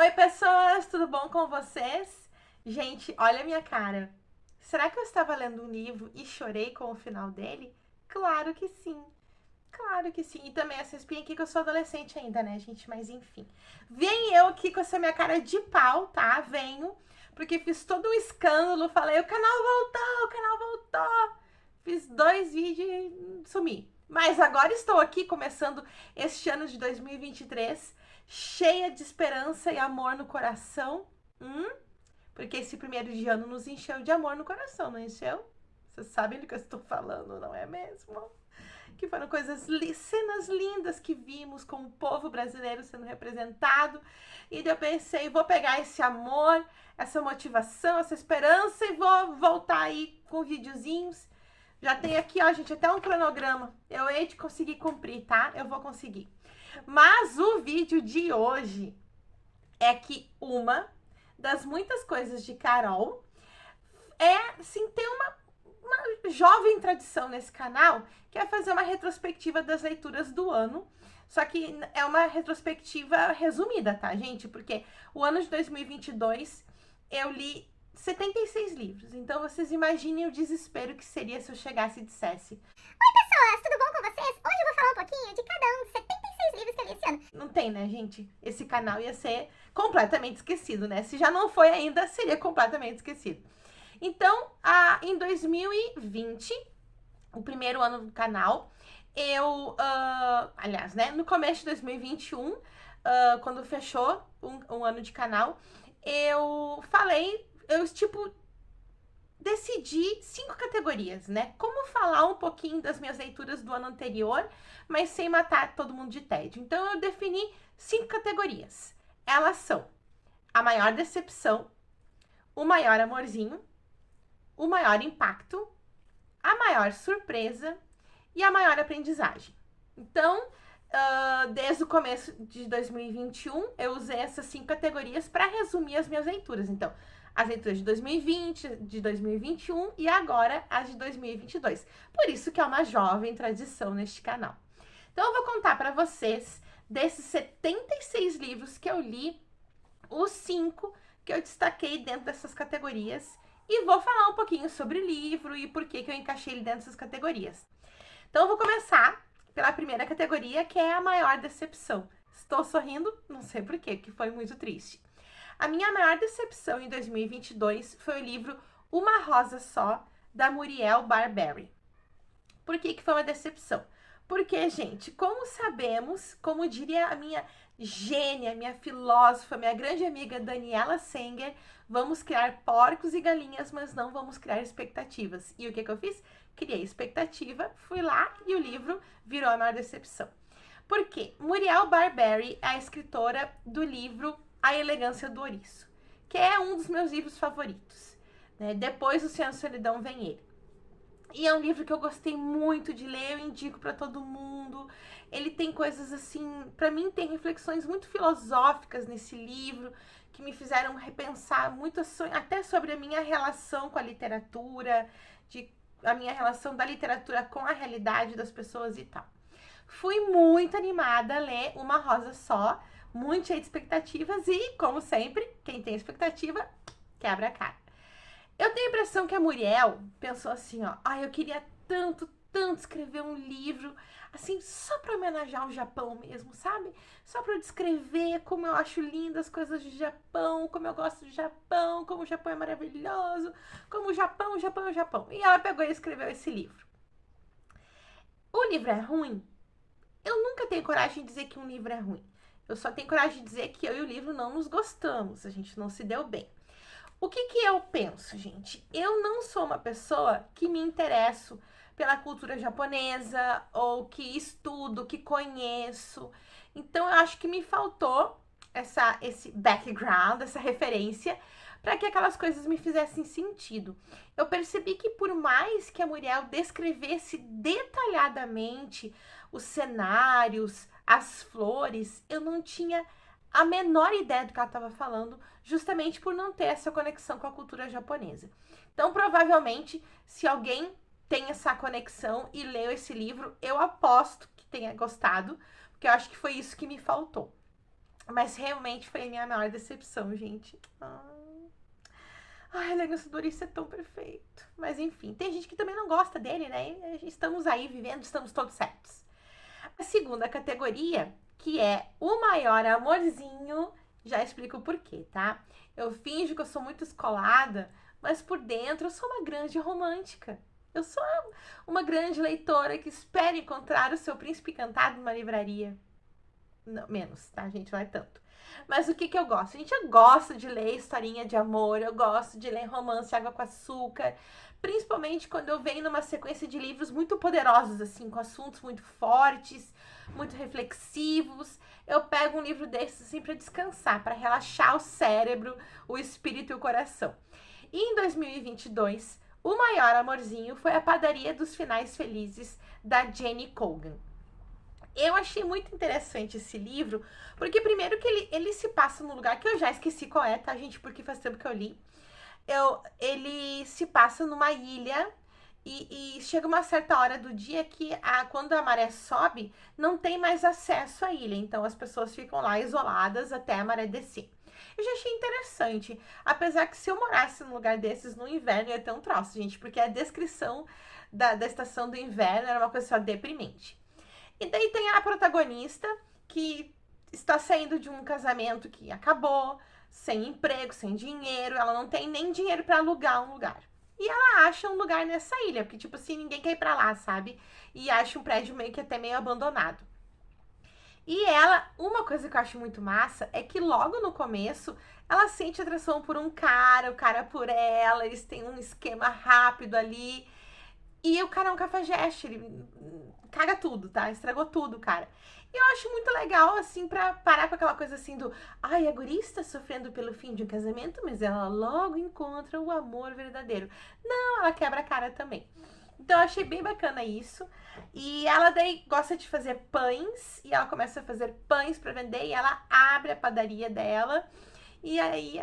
Oi, pessoas, tudo bom com vocês? Gente, olha a minha cara. Será que eu estava lendo um livro e chorei com o final dele? Claro que sim. Claro que sim. E também essa espinha aqui que eu sou adolescente ainda, né, gente? Mas enfim. Vem eu aqui com essa minha cara de pau, tá? Venho, porque fiz todo um escândalo. Falei, o canal voltou, o canal voltou. Fiz 2 vídeos e sumi. Mas agora estou aqui começando este ano de 2023, cheia de esperança e amor no coração. Hum? Porque esse primeiro de ano nos encheu de amor no coração, não encheu? Vocês sabem do que eu estou falando, não é mesmo? Que foram cenas lindas que vimos com o povo brasileiro sendo representado. E eu pensei, vou pegar esse amor, essa motivação, essa esperança e vou voltar aí com videozinhos. Já tem aqui, ó, gente, até um cronograma. Eu hei de conseguir cumprir, tá? Eu vou conseguir. Mas o vídeo de hoje é que uma das muitas coisas de Carol é, sim, ter uma jovem tradição nesse canal, que é fazer uma retrospectiva das leituras do ano. Só que é uma retrospectiva resumida, tá, gente? Porque o ano de 2022 eu li 76 livros. Então vocês imaginem o desespero que seria se eu chegasse e dissesse: Pessoas, tudo bom com vocês? Hoje eu vou falar um pouquinho de cada um dos 76 livros que eu li esse ano. não tem, né, gente? Esse canal ia ser completamente esquecido, né? Se já não foi ainda, seria completamente esquecido. Então, em 2020, o primeiro ano do canal, aliás, né, no começo de 2021, quando fechou um ano de canal, eu decidi 5 categorias, né? Como falar um pouquinho das minhas leituras do ano anterior, mas sem matar todo mundo de tédio. Então, eu defini 5 categorias. Elas são a maior decepção, o maior amorzinho, o maior impacto, a maior surpresa e a maior aprendizagem. Então, desde o começo de 2021, eu usei essas 5 categorias para resumir as minhas leituras. Então, as leituras de 2020, de 2021 e agora as de 2022. Por isso que é uma jovem tradição neste canal. Então, eu vou contar para vocês, desses 76 livros que eu li, os 5 que eu destaquei dentro dessas categorias e vou falar um pouquinho sobre o livro e por que eu encaixei ele dentro dessas categorias. Então, eu vou começar pela primeira categoria, que é a maior decepção. Estou sorrindo, não sei porquê, porque foi muito triste. A minha maior decepção em 2022 foi o livro Uma Rosa Só, da Muriel Barberry. Por que foi uma decepção? Porque, gente, como sabemos, como diria a minha gênia, minha filósofa, minha grande amiga Daniela Sanger, vamos criar porcos e galinhas, mas não vamos criar expectativas. E o que eu fiz? Criei expectativa, fui lá e o livro virou a maior decepção. Por quê? Muriel Barberry é a escritora do livro A Elegância do Ouriço, que é um dos meus livros favoritos, né? Depois do Oceano Solidão vem ele. E é um livro que eu gostei muito de ler, eu indico para todo mundo. Ele tem coisas assim, para mim tem reflexões muito filosóficas nesse livro que me fizeram repensar muito até sobre a minha relação com a literatura, a minha relação da literatura com a realidade das pessoas e tal. Fui muito animada a ler Uma Rosa Só, muito cheia de expectativas e, como sempre, quem tem expectativa quebra a cara. Eu tenho a impressão que a Muriel pensou assim, ó, eu queria tanto escrever um livro, assim, só para homenagear o Japão mesmo, sabe? Só para eu descrever como eu acho lindas as coisas do Japão, como eu gosto do Japão, como o Japão é maravilhoso, como o Japão é o Japão. E ela pegou e escreveu esse livro. O livro é ruim? Eu nunca tenho coragem de dizer que um livro é ruim. Eu só tenho coragem de dizer que eu e o livro não nos gostamos, a gente não se deu bem. O que eu penso, gente? Eu não sou uma pessoa que me interesso pela cultura japonesa ou que estudo, que conheço. Então, eu acho que me faltou esse background, essa referência, para que aquelas coisas me fizessem sentido. Eu percebi que por mais que a Muriel descrevesse detalhadamente os cenários, as flores, eu não tinha a menor ideia do que ela estava falando, justamente por não ter essa conexão com a cultura japonesa. Então, provavelmente, se alguém tem essa conexão e leu esse livro, eu aposto que tenha gostado, porque eu acho que foi isso que me faltou. Mas realmente foi a minha maior decepção, gente. Ai, Elegância Dourif é tão perfeito. Mas enfim, tem gente que também não gosta dele, né? Estamos aí vivendo, estamos todos certos. A segunda categoria, que é o maior amorzinho, já explico o porquê, tá? Eu finjo que eu sou muito escolada, mas por dentro eu sou uma grande romântica. Eu sou uma grande leitora que espera encontrar o seu príncipe encantado numa livraria. Não, menos, tá, gente? Não é tanto. Mas o que que eu gosto? Gente, eu gosto de ler historinha de amor, eu gosto de ler romance água com açúcar, principalmente quando eu venho numa sequência de livros muito poderosos, assim, com assuntos muito fortes, muito reflexivos. Eu pego um livro desses, assim, para descansar, para relaxar o cérebro, o espírito e o coração. E em 2022, o maior amorzinho foi A Padaria dos Finais Felizes, da Jenny Colgan. Eu achei muito interessante esse livro, porque primeiro que ele se passa num lugar que eu já esqueci qual é, tá, gente? Porque faz tempo que eu li. Ele se passa numa ilha e chega uma certa hora do dia que quando a maré sobe, não tem mais acesso à ilha. Então as pessoas ficam lá isoladas até a maré descer. Eu já achei interessante, apesar que se eu morasse num lugar desses no inverno, eu ia ter um troço, gente, porque a descrição da estação do inverno era uma coisa só deprimente. E daí tem a protagonista que está saindo de um casamento que acabou, sem emprego, sem dinheiro, ela não tem nem dinheiro para alugar um lugar. E ela acha um lugar nessa ilha, porque tipo assim, ninguém quer ir para lá, sabe? E acha um prédio meio que até meio abandonado. E ela, uma coisa que eu acho muito massa é que logo no começo ela sente atração por um cara, o cara por ela, eles têm um esquema rápido ali. E o cara é um cafajeste, ele caga tudo, tá? Estragou tudo, cara. E eu acho muito legal, assim, pra parar com aquela coisa assim do ai, a guria está sofrendo pelo fim de um casamento, mas ela logo encontra o amor verdadeiro. Não, ela quebra a cara também. Então eu achei bem bacana isso. E ela daí gosta de fazer pães, e ela começa a fazer pães pra vender, e ela abre a padaria dela. E aí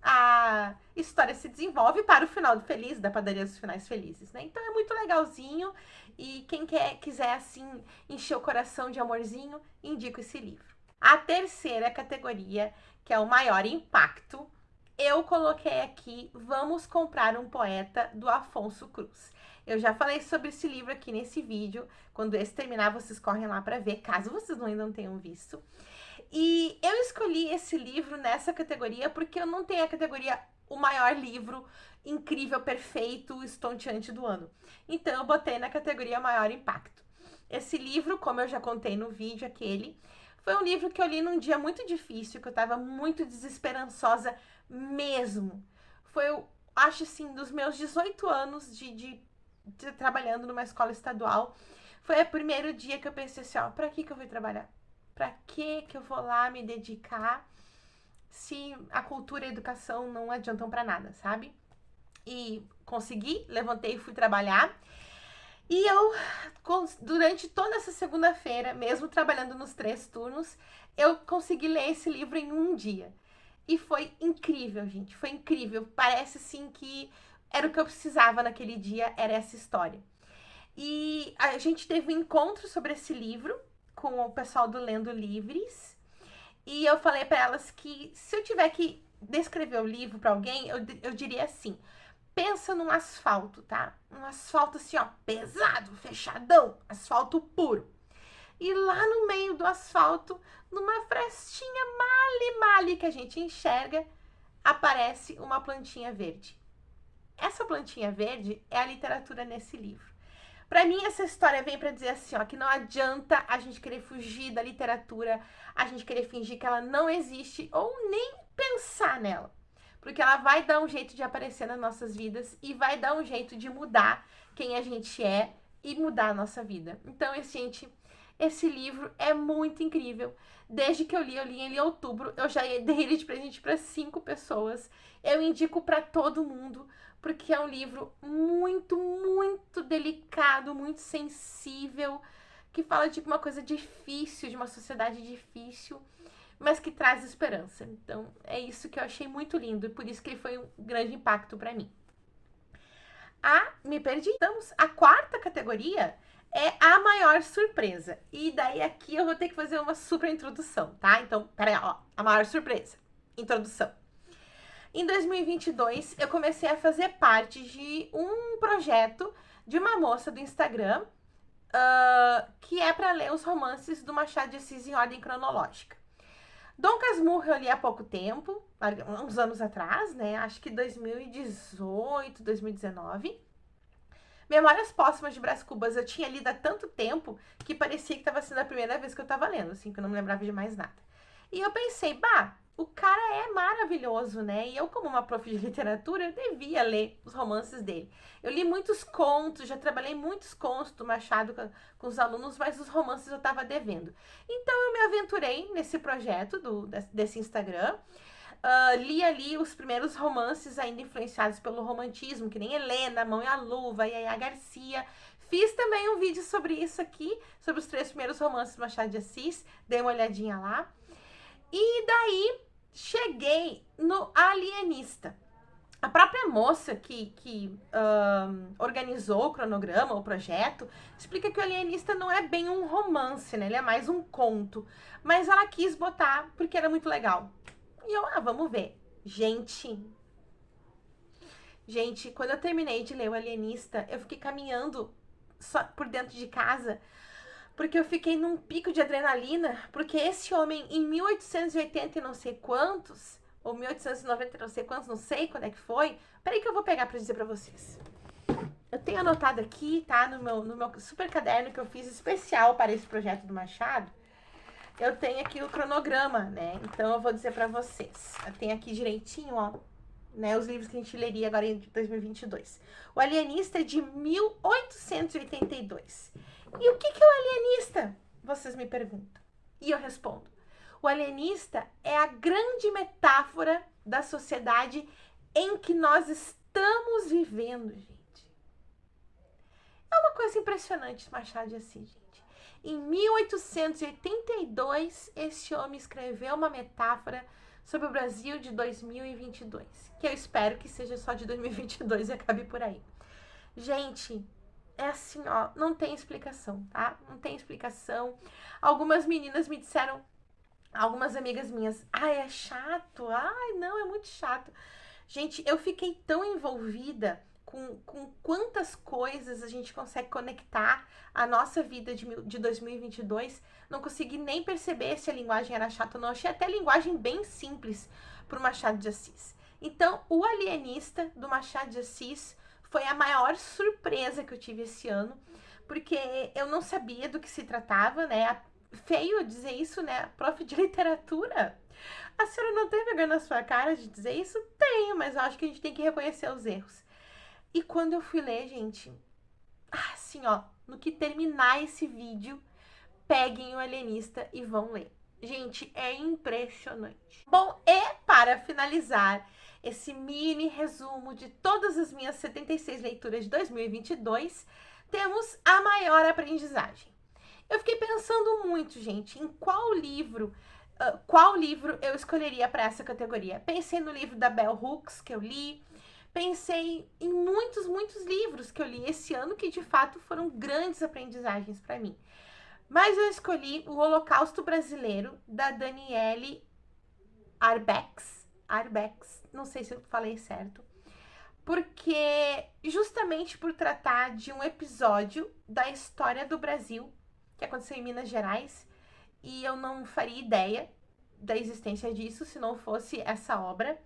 a história se desenvolve para o final feliz da Padaria dos Finais Felizes, né? Então é muito legalzinho e quem quiser assim encher o coração de amorzinho, indico esse livro. A terceira categoria, que é o maior impacto, eu coloquei aqui Vamos Comprar um Poeta, do Afonso Cruz. Eu já falei sobre esse livro aqui nesse vídeo. Quando esse terminar, vocês correm lá para ver, caso vocês ainda não tenham visto. E eu escolhi esse livro nessa categoria porque eu não tenho a categoria o maior livro incrível, perfeito, estonteante do ano. Então eu botei na categoria maior impacto. Esse livro, como eu já contei no vídeo aquele, foi um livro que eu li num dia muito difícil, que eu tava muito desesperançosa mesmo. Foi, eu acho assim, dos meus 18 anos de trabalhando numa escola estadual, foi o primeiro dia que eu pensei assim, ó, pra que eu fui trabalhar? Pra que eu vou lá me dedicar se a cultura e a educação não adiantam pra nada, sabe? E consegui, levantei e fui trabalhar. E eu, durante toda essa segunda-feira, mesmo trabalhando nos 3 turnos, eu consegui ler esse livro em um dia. E foi incrível, gente, foi incrível. Parece assim que era o que eu precisava naquele dia, era essa história. E a gente teve um encontro sobre esse livro com o pessoal do Lendo Livres. E eu falei para elas que se eu tiver que descrever o livro para alguém, eu diria assim: pensa num asfalto, tá? Um asfalto assim, ó, pesado, fechadão, asfalto puro. E lá no meio do asfalto, numa frestinha male que a gente enxerga, aparece uma plantinha verde. Essa plantinha verde é a literatura nesse livro. Para mim, essa história vem para dizer assim, ó, que não adianta a gente querer fugir da literatura, a gente querer fingir que ela não existe ou nem pensar nela. Porque ela vai dar um jeito de aparecer nas nossas vidas e vai dar um jeito de mudar quem a gente é e mudar a nossa vida. Então, gente, esse livro é muito incrível. Desde que eu li ele em outubro, eu já dei ele de presente para 5 pessoas. Eu indico para todo mundo, porque é um livro muito delicado, muito sensível, que fala de uma coisa difícil, de uma sociedade difícil, mas que traz esperança. Então, é isso que eu achei muito lindo e por isso que ele foi um grande impacto para mim. Me perdi. Então, a quarta categoria é a maior surpresa. E daí aqui eu vou ter que fazer uma super introdução, tá? Então, peraí, ó, a maior surpresa. Introdução. Em 2022, eu comecei a fazer parte de um projeto de uma moça do Instagram, que é para ler os romances do Machado de Assis em ordem cronológica. Dom Casmurro eu li há pouco tempo, uns anos atrás, né? Acho que 2018, 2019. Memórias Póstumas de Brás Cubas eu tinha lido há tanto tempo que parecia que estava sendo a primeira vez que eu estava lendo, assim, que eu não me lembrava de mais nada. E eu pensei, bah, o cara é maravilhoso, né? E eu, como uma prof de literatura, eu devia ler os romances dele. Eu li muitos contos, já trabalhei muitos contos do Machado com os alunos, mas os romances eu estava devendo. Então eu me aventurei nesse projeto desse Instagram. Li ali os primeiros romances ainda influenciados pelo romantismo, que nem Helena, Mão e a Luva, Yaya Garcia. Fiz também um vídeo sobre isso aqui, sobre os 3 primeiros romances do Machado de Assis. Dei uma olhadinha lá. E daí cheguei no Alienista. A própria moça que organizou o cronograma, o projeto, explica que o Alienista não é bem um romance, né? Ele é mais um conto. Mas ela quis botar porque era muito legal. E eu, vamos ver. Gente, quando eu terminei de ler o Alienista, eu fiquei caminhando só por dentro de casa, porque eu fiquei num pico de adrenalina, porque esse homem, em 1880 e não sei quantos, ou 1890 e não sei quantos, não sei quando é que foi. Peraí que eu vou pegar pra dizer pra vocês. Eu tenho anotado aqui, tá, no meu super caderno que eu fiz especial para esse projeto do Machado. Eu tenho aqui o cronograma, né? Então eu vou dizer pra vocês. Eu tenho aqui direitinho, ó, né, os livros que a gente leria agora em 2022. O Alienista é de 1882. E o que é o Alienista? Vocês me perguntam. E eu respondo. O Alienista é a grande metáfora da sociedade em que nós estamos vivendo, gente. É uma coisa impressionante, Machado de Assis, gente. Em 1882, esse homem escreveu uma metáfora sobre o Brasil de 2022, que eu espero que seja só de 2022 e acabe por aí. Gente, é assim, ó, não tem explicação, tá? Não tem explicação. Algumas meninas me disseram, algumas amigas minhas, ai, é chato, ai, não, é muito chato. Gente, eu fiquei tão envolvida com quantas coisas a gente consegue conectar a nossa vida de 2022, não consegui nem perceber se a linguagem era chata ou não. Achei até a linguagem bem simples para o Machado de Assis. Então, o Alienista, do Machado de Assis, foi a maior surpresa que eu tive esse ano, porque eu não sabia do que se tratava, né? Feio dizer isso, né? Prof de literatura. A senhora não tem vergonha na sua cara de dizer isso? Tenho, mas eu acho que a gente tem que reconhecer os erros. E quando eu fui ler, gente, assim, ó, no que terminar esse vídeo, peguem o Alienista e vão ler. Gente, é impressionante. Bom, e para finalizar esse mini resumo de todas as minhas 76 leituras de 2022, temos a maior aprendizagem. Eu fiquei pensando muito, gente, em qual livro eu escolheria para essa categoria. Pensei no livro da Bell Hooks, que eu li. Pensei em muitos livros que eu li esse ano que de fato foram grandes aprendizagens para mim. Mas eu escolhi O Holocausto Brasileiro, da Danielle Arbex, não sei se eu falei certo, porque justamente por tratar de um episódio da história do Brasil que aconteceu em Minas Gerais, e eu não faria ideia da existência disso se não fosse essa obra.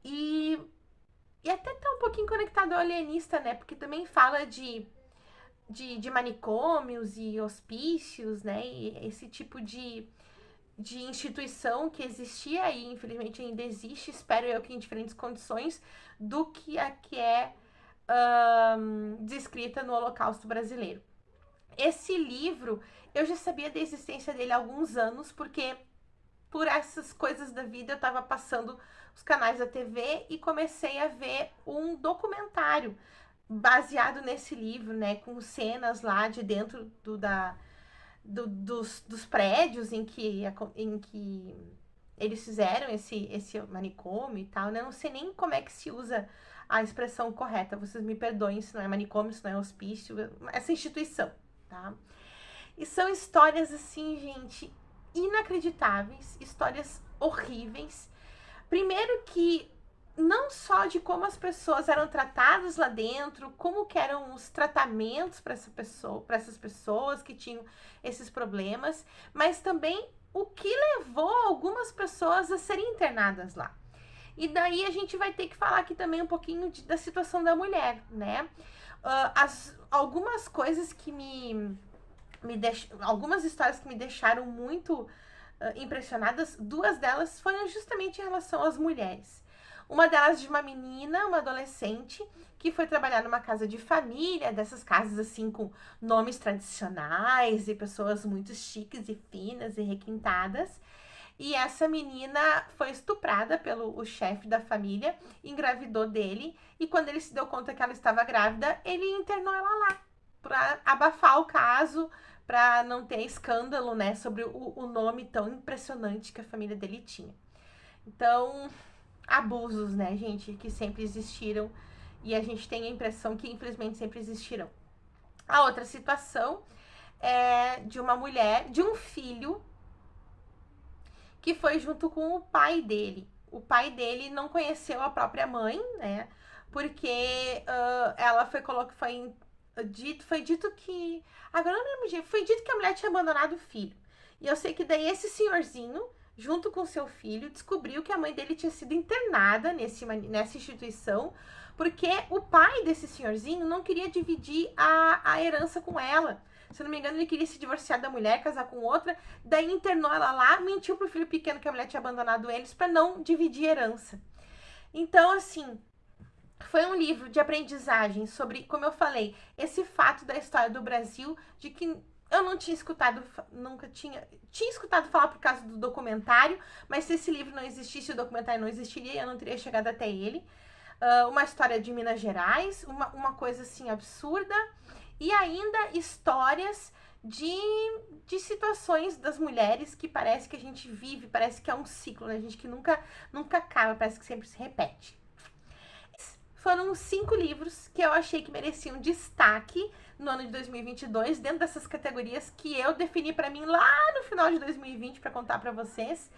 E até tá um pouquinho conectado ao Alienista, né? Porque também fala de manicômios e hospícios, né? E esse tipo de instituição que existia e infelizmente ainda existe, espero eu que em diferentes condições, do que a que é descrita no Holocausto Brasileiro. Esse livro, eu já sabia da existência dele há alguns anos, porque por essas coisas da vida eu estava passando os canais da TV e comecei a ver um documentário baseado nesse livro, né, com cenas lá de dentro dos prédios em que eles fizeram esse manicômio e tal, né? Não sei nem como é que se usa a expressão correta, vocês me perdoem se não é manicômio, se não é hospício, essa instituição. tá? E são histórias, assim, gente, inacreditáveis, histórias horríveis. Primeiro que não só de como as pessoas eram tratadas lá dentro, como que eram os tratamentos para essas pessoas que tinham esses problemas, mas também o que levou algumas pessoas a serem internadas lá. E daí a gente vai ter que falar aqui também um pouquinho da situação da mulher, né? Algumas coisas que algumas histórias que me deixaram muito impressionadas, duas delas foram justamente em relação às mulheres. Uma delas de uma menina, uma adolescente, que foi trabalhar numa casa de família, dessas casas assim com nomes tradicionais e pessoas muito chiques e finas e requintadas. E essa menina foi estuprada pelo chefe da família, engravidou dele, e quando ele se deu conta que ela estava grávida, ele internou ela lá, para abafar o caso, para não ter escândalo, né, sobre o nome tão impressionante que a família dele tinha. Então, abusos, né, gente, que sempre existiram, e a gente tem a impressão que infelizmente sempre existirão. A outra situação é de uma mulher, de um filho, que foi junto com o pai dele. O pai dele não conheceu a própria mãe, né? Porque ela foi dito que. Agora eu não lembro, foi dito que a mulher tinha abandonado o filho. E eu sei que daí esse senhorzinho, junto com seu filho, descobriu que a mãe dele tinha sido internada nessa instituição, porque o pai desse senhorzinho não queria dividir a herança com ela. Se eu não me engano, ele queria se divorciar da mulher, casar com outra, daí internou ela lá, mentiu pro filho pequeno que a mulher tinha abandonado eles para não dividir herança. Então, assim, foi um livro de aprendizagem sobre, como eu falei, esse fato da história do Brasil, de que eu não tinha escutado, tinha escutado falar por causa do documentário, mas se esse livro não existisse, o documentário não existiria, eu não teria chegado até ele. Uma história de Minas Gerais, uma coisa assim absurda, e ainda histórias de situações das mulheres que parece que a gente vive, parece que é um ciclo, né, gente, que nunca acaba, parece que sempre se repete. Foram 5 livros que eu achei que mereciam destaque no ano de 2022, dentro dessas categorias que eu defini para mim lá no final de 2020 para contar para vocês.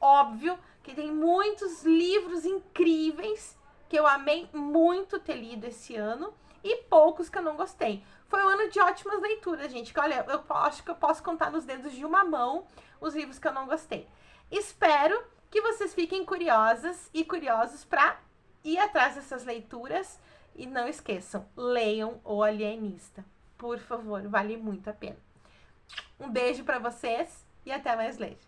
Óbvio que tem muitos livros incríveis que eu amei muito ter lido esse ano e poucos que eu não gostei. Foi um ano de ótimas leituras, gente, que olha, eu acho que eu posso contar nos dedos de uma mão os livros que eu não gostei. Espero que vocês fiquem curiosas e curiosos para ir atrás dessas leituras e não esqueçam, leiam O Alienista. Por favor, vale muito a pena. Um beijo para vocês e até mais ler.